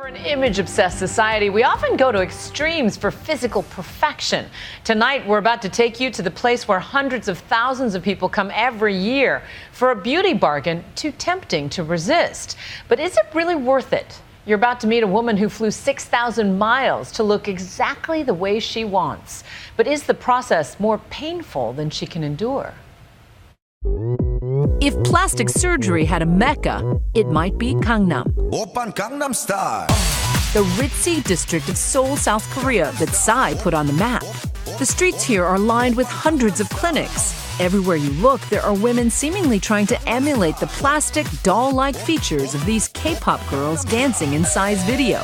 We're an image-obsessed society. We often go to extremes for physical perfection. Tonight, we're about to take you to the place where hundreds of thousands of people come every year for a beauty bargain too tempting to resist. But is it really worth it? You're about to meet a woman who flew 6,000 miles to look exactly the way she wants. But is the process more painful than she can endure? If plastic surgery had a mecca, it might be Gangnam, Oppan Gangnam Style. the ritzy district of Seoul, South Korea that Psy put on the map. The streets here are lined with hundreds of clinics. Everywhere you look, there are women seemingly trying to emulate the plastic, doll-like features of these K-pop girls dancing in Psy's video.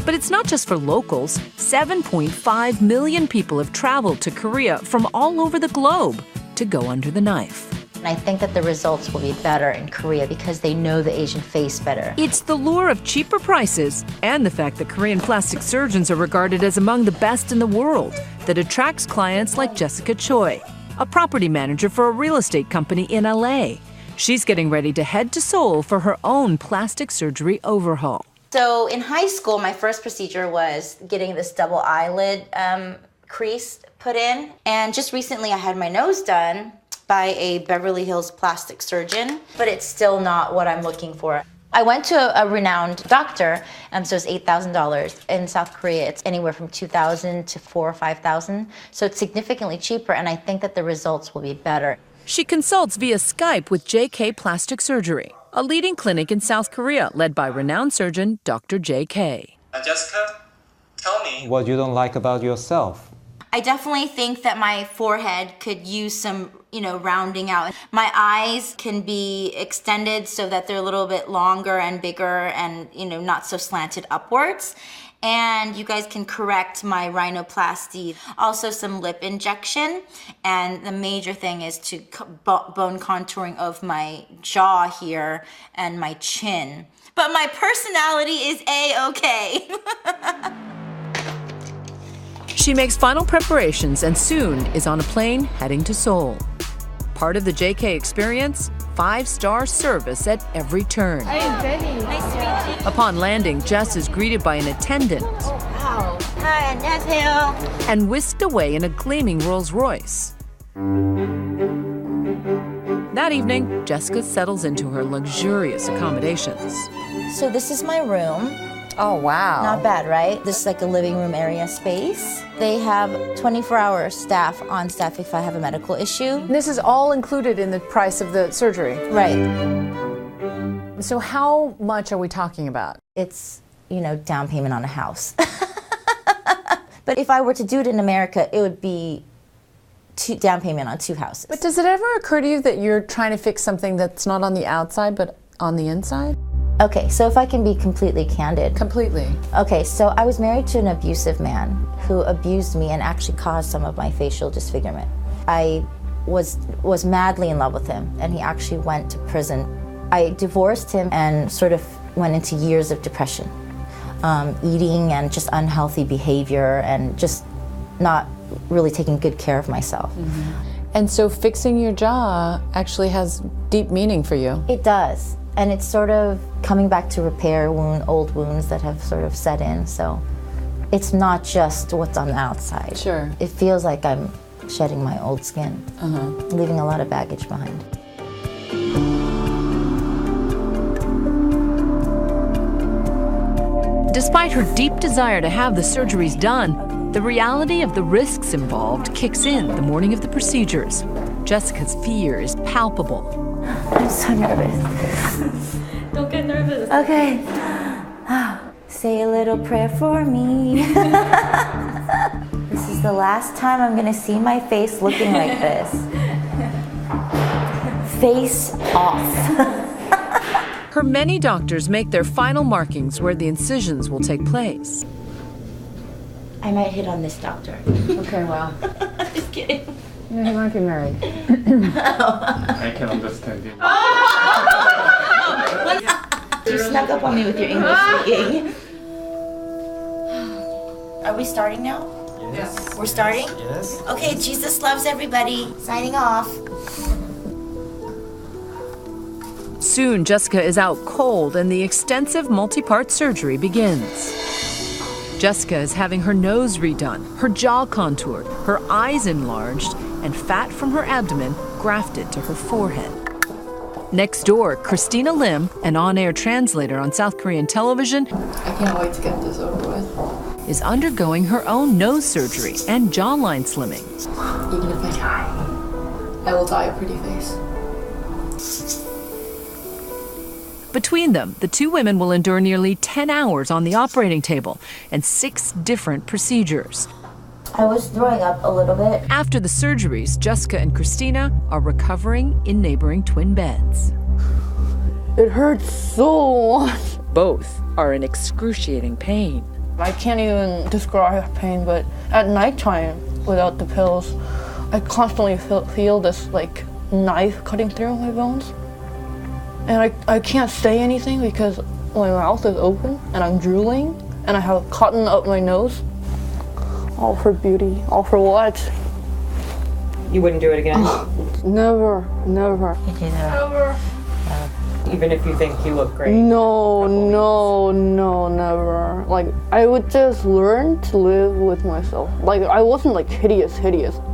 But it's not just for locals. 7.5 million people have traveled to Korea from all over the globe to go under the knife. And I think that the results will be better in Korea because they know the Asian face better. It's the lure of cheaper prices and the fact that Korean plastic surgeons are regarded as among the best in the world that attracts clients like Jessica Choi, a property manager for a real estate company in LA. She's getting ready to head to Seoul for her own plastic surgery overhaul. So in high school, my first procedure was getting this double eyelid crease put in. And just recently I had my nose done by a Beverly Hills plastic surgeon, but it's still not what I'm looking for. I went to a renowned doctor, so it's $8,000. In South Korea, it's anywhere from $2,000 to $4,000 or $5,000. So it's significantly cheaper, and I think that the results will be better. She consults via Skype with JK Plastic Surgery, a leading clinic in South Korea led by renowned surgeon Dr. JK. Jessica, tell me what you don't like about yourself. I definitely think that my forehead could use some, rounding out. My eyes can be extended so that they're a little bit longer and bigger and, not so slanted upwards. And you guys can correct my rhinoplasty. Also some lip injection. And the major thing is to bone contouring of my jaw here and my chin. But my personality is A-okay. She makes final preparations and soon is on a plane heading to Seoul. Part of the JK experience, 5-star service at every turn. Nice to meet you. Upon landing, Jess is greeted by an attendant. Wow. Hi, 안녕하세요. And whisked away in a gleaming Rolls Royce. That evening, Jessica settles into her luxurious accommodations. So this is my room. Oh, wow. Not bad, right? This is like a living room area space. They have 24-hour staff on staff if I have a medical issue. This is all included in the price of the surgery. Right. So how much are we talking about? It's, down payment on a house. But if I were to do it in America, it would be down payment on 2 houses. But does it ever occur to you that you're trying to fix something that's not on the outside but on the inside? Okay, so if I can be completely candid. Completely. Okay, so I was married to an abusive man who abused me and actually caused some of my facial disfigurement. I was madly in love with him, and he actually went to prison. I divorced him and sort of went into years of depression, eating and just unhealthy behavior and just not really taking good care of myself. Mm-hmm. And so fixing your jaw actually has deep meaning for you. It does. And it's sort of coming back to repair old wounds that have sort of set in. So it's not just what's on the outside. Sure. It feels like I'm shedding my old skin, leaving a lot of baggage behind. Despite her deep desire to have the surgeries done, the reality of the risks involved kicks in the morning of the procedures. Jessica's fear is palpable. I'm so nervous. Don't get nervous. Okay. Say a little prayer for me. This is the last time I'm gonna see my face looking like this. Face off. Her many doctors make their final markings where the incisions will take place. I might hit on this doctor. Okay, well. Just kidding. Yeah, he might be married. I can understand you. You snuck up on me with your English speaking. Are we starting now? Yes. We're starting? Yes. Okay, Jesus loves everybody. Signing off. Soon, Jessica is out cold and the extensive multi-part surgery begins. Jessica is having her nose redone, her jaw contoured, her eyes enlarged, and fat from her abdomen grafted to her forehead. Next door, Christina Lim, an on-air translator on South Korean television, I can't wait to get this over with. is undergoing her own nose surgery and jawline slimming. Even if I die, I will die a pretty face. Between them, the two women will endure nearly 10 hours on the operating table and 6 different procedures. I was throwing up a little bit. After the surgeries, Jessica and Christina are recovering in neighboring twin beds. It hurts so much. Both are in excruciating pain. I can't even describe pain, but at nighttime, without the pills, I constantly feel this like knife cutting through my bones. And I can't say anything because my mouth is open and I'm drooling and I have cotton up my nose. All for beauty, all for what? You wouldn't do it again? Never, never. Never. Even if you think you look great? No, never. Like, I would just learn to live with myself. Like, I wasn't like hideous.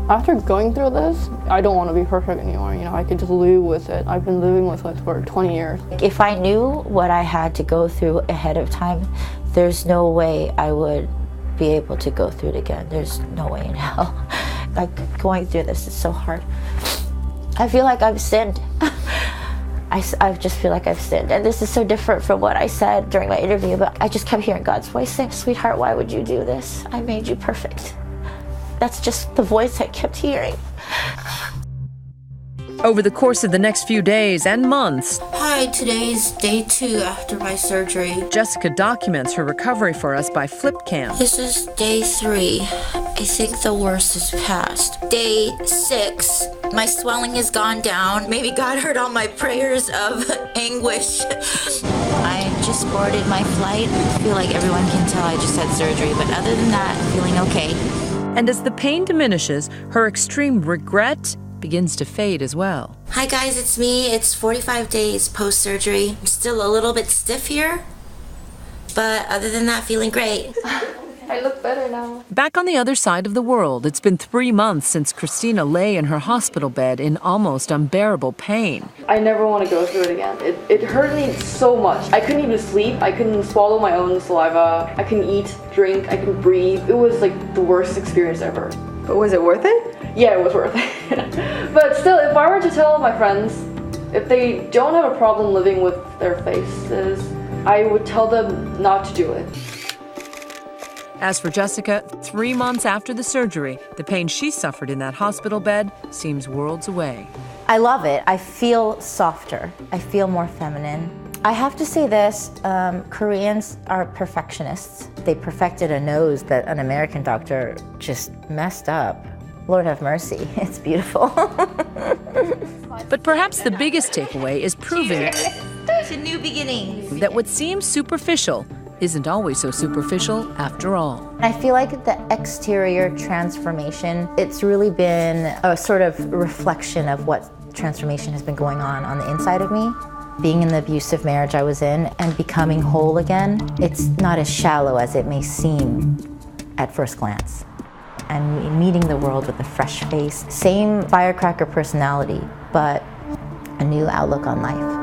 After going through this, I don't want to be perfect anymore, I could just live with it. I've been living with it for 20 years. If I knew what I had to go through ahead of time, there's no way I would be able to go through it again. There's no way in hell. Like, going through this is so hard. I feel like I've sinned. I just feel like I've sinned. And this is so different from what I said during my interview, but I just kept hearing God's voice saying, "Sweetheart, why would you do this? I made you perfect." That's just the voice I kept hearing. Over the course of the next few days and months, Hi, today's day 2 after my surgery. Jessica documents her recovery for us by flip cam. This is day 3. I think the worst is past. Day 6, my swelling has gone down. Maybe God heard all my prayers of anguish. I just boarded my flight. I feel like everyone can tell I just had surgery, but other than that, feeling okay. And as the pain diminishes, her extreme regret begins to fade as well. Hi guys, it's me. It's 45 days post-surgery. I'm still a little bit stiff here, but other than that, feeling great. I look better now. Back on the other side of the world, it's been 3 months since Christina lay in her hospital bed in almost unbearable pain. I never want to go through it again. It hurt me so much. I couldn't even sleep. I couldn't swallow my own saliva. I couldn't eat, drink, I couldn't breathe. It was like the worst experience ever. But was it worth it? Yeah, it was worth it. But still, if I were to tell my friends, if they don't have a problem living with their faces, I would tell them not to do it. As for Jessica, 3 months after the surgery, the pain she suffered in that hospital bed seems worlds away. I love it. I feel softer. I feel more feminine. I have to say this, Koreans are perfectionists. They perfected a nose that an American doctor just messed up. Lord have mercy, it's beautiful. But perhaps the biggest takeaway is proving To new beginnings. that what seems superficial isn't always so superficial after all. I feel like the exterior transformation, it's really been a sort of reflection of what transformation has been going on the inside of me. Being in the abusive marriage I was in and becoming whole again, it's not as shallow as it may seem at first glance. And meeting the world with a fresh face, same firecracker personality, but a new outlook on life.